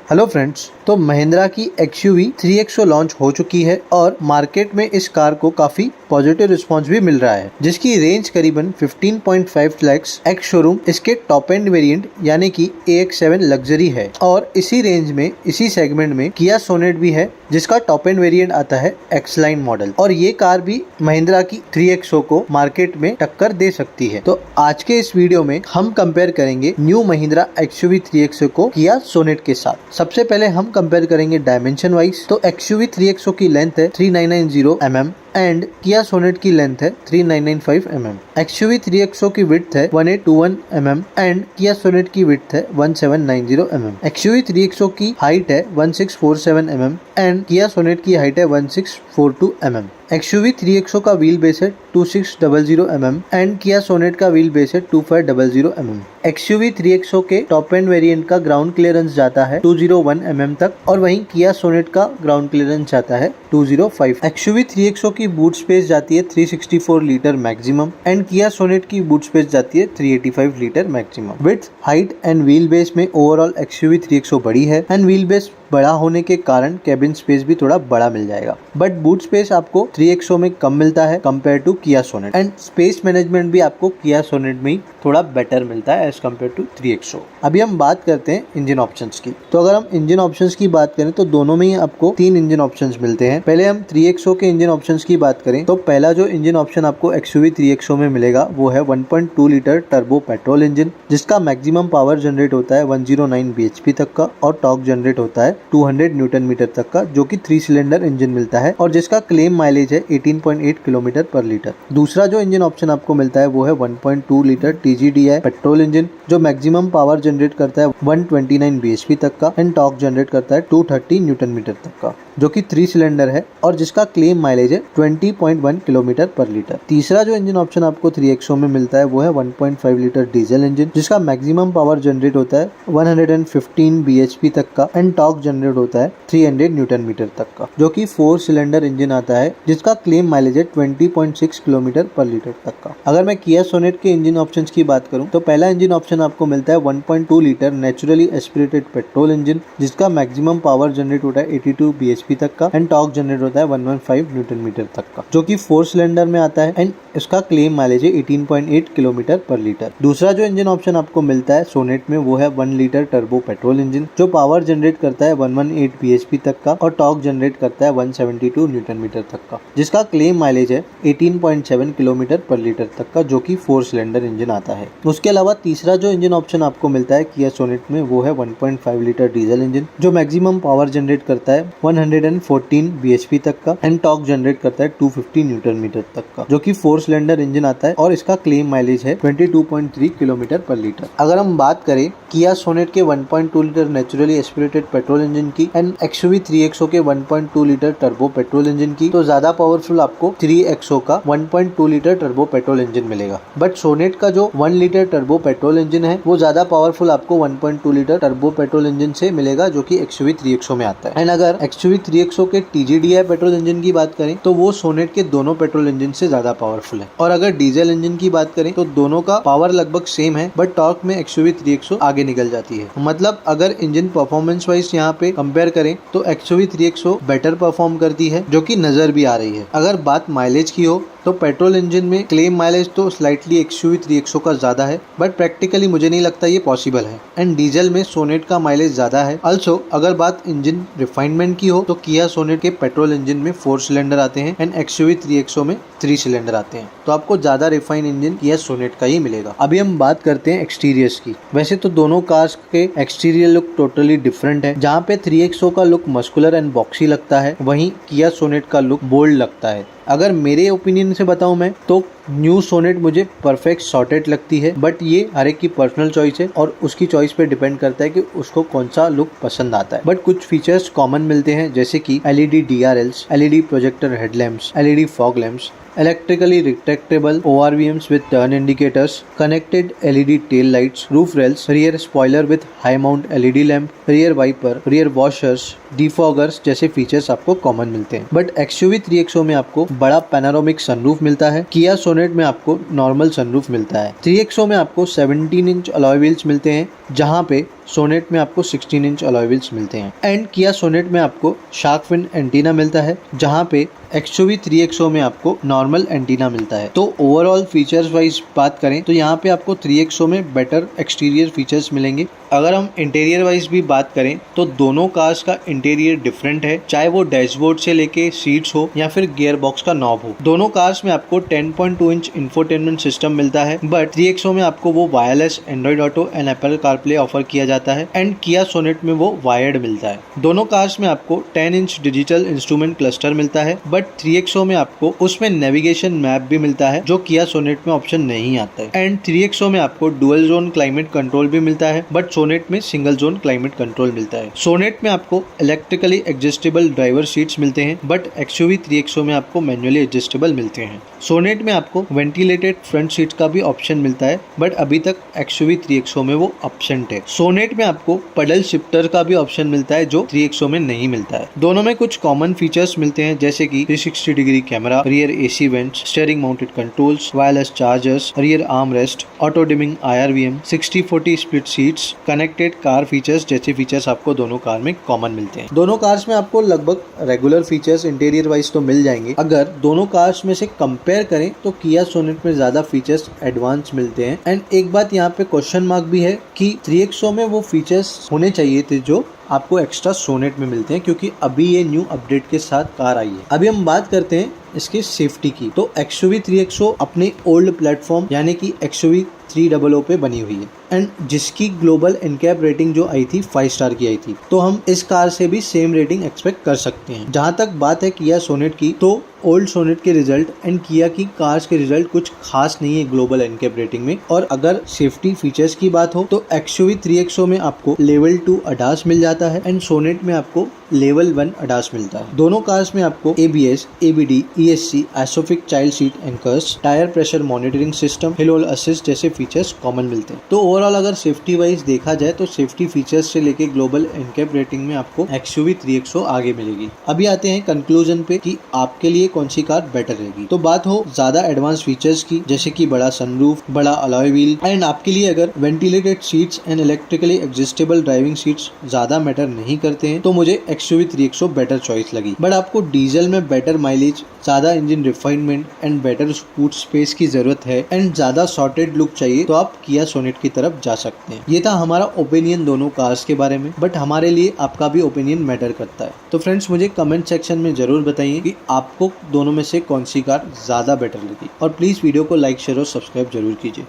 Hello friends, तो महिंद्रा की XUV 3XO launch हो चुकी है और मार्केट में इस कार को काफी पॉजिटिव रिस्पांस भी मिल रहा है, जिसकी रेंज करीबन 15.5 लाख एक्स शोरूम इसके टॉप एंड वेरिएंट यानी कि AX7 लग्जरी है। और इसी रेंज में इसी सेगमेंट में किया सोनेट भी है, जिसका टॉप एंड वेरिएंट आता है एक्स लाइन मॉडल। और ये कार भी महिंद्रा की 3XO को मार्केट में टक्कर दे सकती है। तो आज के इस वीडियो में हम कंपेयर करेंगे न्यू महिंद्रा XUV 3XO को किया सोनेट के साथ। सबसे पहले हम कंपेयर करेंगे डायमेंशन वाइज। तो XUV 3XO की लेंथ है 3990 mm एंड किया सोनेट की लेंथ है 3995 mm। XUV 3XO की विड्थ है 1821 mm एंड किया सोनेट की विड्थ है 1790 mm। XUV 3XO की हाइट है 1647 mm एंड किया सोनेट की हाइट है 1642 mm। XUV 3XO का व्हील बेस है 2600 mm एंड किया सोनेट का व्हील बेस है 2500 mm। XUV 3XO के टॉप एंड वेरिएंट का ग्राउंड क्लियरेंस जाता है 201 mm तक और वहीं किया सोनेट का ग्राउंड क्लियरेंस जाता है 205। XUV 3XO की बूट स्पेस जाती है 364 लीटर मैक्सिमम एंड किया सोनेट की बूट स्पेस जाती है 385 litre maximum. Width, height and wheel base में ओवरऑल XUV 3XO बड़ी है एंड व्हील बेस बड़ा होने के कारण कैबिन स्पेस भी थोड़ा बड़ा मिल जाएगा, बट बूट स्पेस आपको 3XO में कम मिलता है कंपेयर टू किया सोनेट एंड स्पेस मैनेजमेंट भी आपको किया सोनेट में ही थोड़ा बेटर मिलता है एज कंपेयर टू 3XO। अभी हम बात करते हैं इंजन ऑप्शंस की। तो अगर हम इंजन ऑप्शंस की बात करें तो दोनों में ही आपको 3 इंजन ऑप्शंस मिलते हैं। पहले हम 3XO के इंजन ऑप्शंस की बात करें तो पहला जो इंजन ऑप्शन आपको XUV 3XO में मिलेगा वो है 1.2 लीटर टर्बो पेट्रोल इंजन, जिसका मैक्सिमम पावर जनरेट होता है 109 bhp तक का और टॉर्क जनरेट होता है 200 न्यूटन मीटर तक का, जो कि 3 सिलेंडर इंजन मिलता है और जिसका क्लेम माइलेज है 18.8 किलोमीटर पर लीटर। दूसरा जो इंजन ऑप्शन आपको मिलता है वो है 1.2 लीटर TGDI पेट्रोल इंजन, जो मैक्सिमम पावर जनरेट करता है 129 bhp तक का एंड टॉर्क जनरेट करता है 230 न्यूटन मीटर तक का, जो कि 3 सिलेंडर है और जिसका क्लेम माइलेज है 20.1 किलोमीटर पर लीटर। तीसरा जो इंजन ऑप्शन आपको 3XO में मिलता है वो है 1.5 लीटर डीजल इंजन, जिसका मैक्सिमम पावर जनरेट होता है 115 bhp तक का एंड टॉर्क जनरेट होता है 300 न्यूटन मीटर तक का, जो कि 4 सिलेंडर इंजन आता है जिसका क्लेम माइलेज है 20.6 किलोमीटर पर लीटर तक का। अगर मैं किया सोनेट के इंजन ऑप्शंस की बात करूं तो पहला इंजन ऑप्शन आपको मिलता है 1.2 litre naturally aspirated petrol engine, जिसका मैक्सिमम पावर जनरेट होता है 82 bhp तक का एंड टॉर्क जनरेट होता है 115 न्यूटन मीटर तक का, जो कि 4 सिलेंडर में आता है एंड इसका क्लेम माइलेज है 18.8 किलोमीटर पर लीटर। दूसरा जो इंजन ऑप्शन आपको मिलता है सोनेट में वो है 1 लीटर टर्बो पेट्रोल इंजन, जो पावर जनरेट करता है 118 bhp तक का और टॉर्क जनरेट करता है 172 न्यूटन मीटर तक का, जिसका क्लेम माइलेज है 18.7 किलोमीटर पर लीटर तक का, जो कि 4 सिलेंडर इंजन आता है। उसके अलावा तीसरा जो इंजन ऑप्शन आपको मिलता है किया सोनेट में वो है 1.5 लीटर डीजल इंजन, जो मैक्सिमम पावर जनरेट करता है 114 bhp तक का एंड टॉर्क जनरेट करता है 250 न्यूटन मीटर तक का, जो कि 4 सिलेंडर इंजन आता है और इसका क्लेम माइलेज है 22.3 किलोमीटर पर लीटर। अगर हम बात करें किया सोनेट के 1.2 litre naturally aspirated petrol engine की एंड XUV 3XO के 1.2 लीटर टर्बो पेट्रोल इंजन की, तो ज्यादा पावरफुल आपको 3XO का 1.2 लीटर टर्बो पेट्रोल इंजन मिलेगा। बट सोनेट का जो 1 लीटर टर्बो पेट्रोल इंजन है वो ज्यादा पावरफुल आपको 1.2 लीटर टर्बो पेट्रोल इंजन से मिलेगा, जो कि XUV 3XO में आता है। एंड अगर XUV 3XO के TGDI पेट्रोल इंजन की बात करें तो वो सोनेट के दोनों पेट्रोल इंजन से ज्यादा पावरफुल है। और अगर डीजल इंजन की बात करें तो दोनों का पावर लगभग सेम है, बट टॉर्क में XUV 3XO आगे निकल जाती है। मतलब अगर इंजन परफॉर्मेंस वाइज यहाँ पे कंपेयर करें तो XUV 3XO बेटर परफॉर्म करती है, जो कि नजर भी आ रही है। अगर बात माइलेज की हो तो पेट्रोल इंजन में क्लेम माइलेज तो स्लाइटली XUV 3XO का ज्यादा है, बट प्रैक्टिकली मुझे नहीं लगता ये पॉसिबल है। एंड डीजल में सोनेट का माइलेज ज्यादा है। ऑल्सो अगर बात इंजन रिफाइनमेंट की हो तो किया सोनेट के पेट्रोल इंजन में 4 सिलेंडर आते हैं एंड XUV 3XO में 3 सिलेंडर आते हैं, तो आपको ज्यादा रिफाइन इंजन किया सोनेट का ही मिलेगा। अभी हम बात करते हैं एक्सटीरियर्स की। वैसे तो दोनों कार्स के एक्सटीरियर लुक टोटली डिफरेंट है। जहाँ पे 3XO का लुक मस्कुलर एंड बॉक्सी लगता है, वहीं किया सोनेट का लुक बोल्ड लगता है। अगर मेरे ओपिनियन से बताऊं मैं तो न्यू सोनेट मुझे परफेक्ट सॉर्टेड लगती है, बट ये हर एक की पर्सनल चॉइस है और उसकी चॉइस पे डिपेंड करता है कि उसको कौन सा लुक पसंद आता है। बट कुछ फीचर्स कॉमन मिलते हैं, जैसे कि LED DRLs, LED projector headlamps, LED fog lamps, electrically retractable ORVMs with turn indicators, connected LED tail lights, roof rails, rear spoiler with high mount LED lamp, rear wiper, rear washers, defoggers जैसे features आपको common मिलते हैं। But XUV 3XO में आपको बड़ा panoramic sunroof मिलता है। किया सोनेट सोनेट में आपको नॉर्मल सनरूफ मिलता है। 3XO में आपको 17 इंच अलॉय व्हील्स मिलते हैं, जहाँ पे सोनेट में आपको 16 इंच अलॉय व्हील्स मिलते हैं। एंड किया सोनेट में आपको शार्क फिन एंटीना मिलता है, जहाँ पे XUV 3XO में आपको नॉर्मल एंटीना मिलता है। तो ओवरऑल फीचर्स वाइज बात करें तो यहाँ पे आपको 3XO में बेटर एक्सटीरियर फीचर्स मिलेंगे। अगर हम इंटीरियर वाइज भी बात करें तो दोनों कार्स का इंटीरियर डिफरेंट है, चाहे वो डैशबोर्ड से लेके सीट्स हो या फिर गियर बॉक्स का नॉब हो। दोनों कार्स में आपको 10.2 इंच इंफोटेनमेंट सिस्टम मिलता है, बट 3XO में आपको वो wireless Android auto and Apple CarPlay offer किया जाता है एंड किया सोनेट में वो वायर्ड मिलता है। दोनों कार्स में आपको 10 इंच डिजिटल इंस्ट्रूमेंट क्लस्टर मिलता है, बट 3XO में आपको उसमें नेविगेशन मैप भी मिलता है, जो किया सोनेट में ऑप्शन नहीं आता है। एंड 3XO में आपको डुअल जोन क्लाइमेट कंट्रोल भी मिलता है, बट सोनेट में सिंगल जोन क्लाइमेट कंट्रोल मिलता है। सोनेट में आपको इलेक्ट्रिकली एडजस्टेबल ड्राइवर सीट्स मिलते हैं, बट XUV 3XO में आपको मैन्युअली एडजस्टेबल मिलते हैं। सोनेट में आपको वेंटिलेटेड फ्रंट सीट का भी ऑप्शन मिलता है, बट अभी तक XUV 3XO में वो एब्सेंट है। सोनेट में आपको पडल शिफ्टर का भी ऑप्शन मिलता है, जो 3XO में नहीं मिलता है। दोनों में कुछ कॉमन फीचर्स मिलते हैं, जैसे कि 360 degree camera, rear AC vents, steering mounted controls, wireless chargers, rear arm rest, auto dimming IRVM, 60/40 split seats, connected car features जैसे फीचर्स आपको दोनों कार में कॉमन मिलते हैं। दोनों कार्स में आपको लगभग रेगुलर फीचर्स इंटीरियर वाइज तो मिल जाएंगे। अगर दोनों कार्स में से कंपेयर करें तो किया सोनेट में ज्यादा फीचर्स एडवांस मिलते हैं। एंड एक बात यहाँ पे क्वेश्चन मार्क भी है कि 3XO में वो फीचर्स होने चाहिए थे जो आपको एक्स्ट्रा सोनेट में मिलते हैं, क्योंकि अभी ये न्यू अपडेट के साथ कार आई है। अभी हम बात करते हैं इसकी सेफ्टी की। तो XUV 3XO अपने ओल्ड प्लेटफॉर्म यानी कि XUV 300 पे बनी हुई है एंड जिसकी ग्लोबल एनकैप रेटिंग जो आई थी 5 स्टार की आई थी, तो हम इस कार से भी सेम रेटिंग एक्सपेक्ट कर सकते हैं। जहां तक बात है किया सोनेट की, तो ओल्ड सोनेट के रिजल्ट एंड किया की कार्स के रिजल्ट कुछ खास नहीं है ग्लोबल एनकैप रेटिंग में। और अगर सेफ्टी फीचर्स की बात हो तो XUV 3XO में आपको लेवल 2 ADAS मिल जाता है एंड सोनेट में आपको लेवल 1 ADAS मिलता है। दोनों कार्स में आपको ABS, ABD, ESC, आइसोफिक child seat anchors, tyre pressure monitoring system, hill hold assist जैसे फीचर्स कॉमन मिलते हैं। तो ओवरऑल अगर सेफ्टी वाइज देखा जाए तो सेफ्टी फीचर्स से लेके ग्लोबल एनकैप रेटिंग में आपको XUV 3XO आगे मिलेगी। अभी आते हैं कंक्लूजन पे कि आपके लिए कौन सी कार बेटर रहेगी। तो बात हो ज्यादा एडवांस फीचर्स की, जैसे कि बड़ा सनरूफ, बड़ा अलॉय व्हील एंड आपके लिए अगर ventilated seats and electrically adjustable driving seats ज्यादा मैटर नहीं करते हैं, तो मुझे XUV 3XO बेटर चॉइस लगी। बट आपको डीजल में बेटर माइलेज, ज्यादा engine refinement and better boot space की जरूरत है एंड ज्यादा सॉर्टेड लुक चाहिए, तो आप किया सोनेट की तरफ जा सकते हैं। ये था हमारा ओपिनियन दोनों कार्स के बारे में, बट हमारे लिए आपका भी ओपिनियन मैटर करता है। तो फ्रेंड्स, मुझे कमेंट सेक्शन में जरूर बताइए कि आपको दोनों में से कौन सी कार ज्यादा बेटर लगी, और प्लीज वीडियो को लाइक, शेयर और सब्सक्राइब जरूर कीजिए।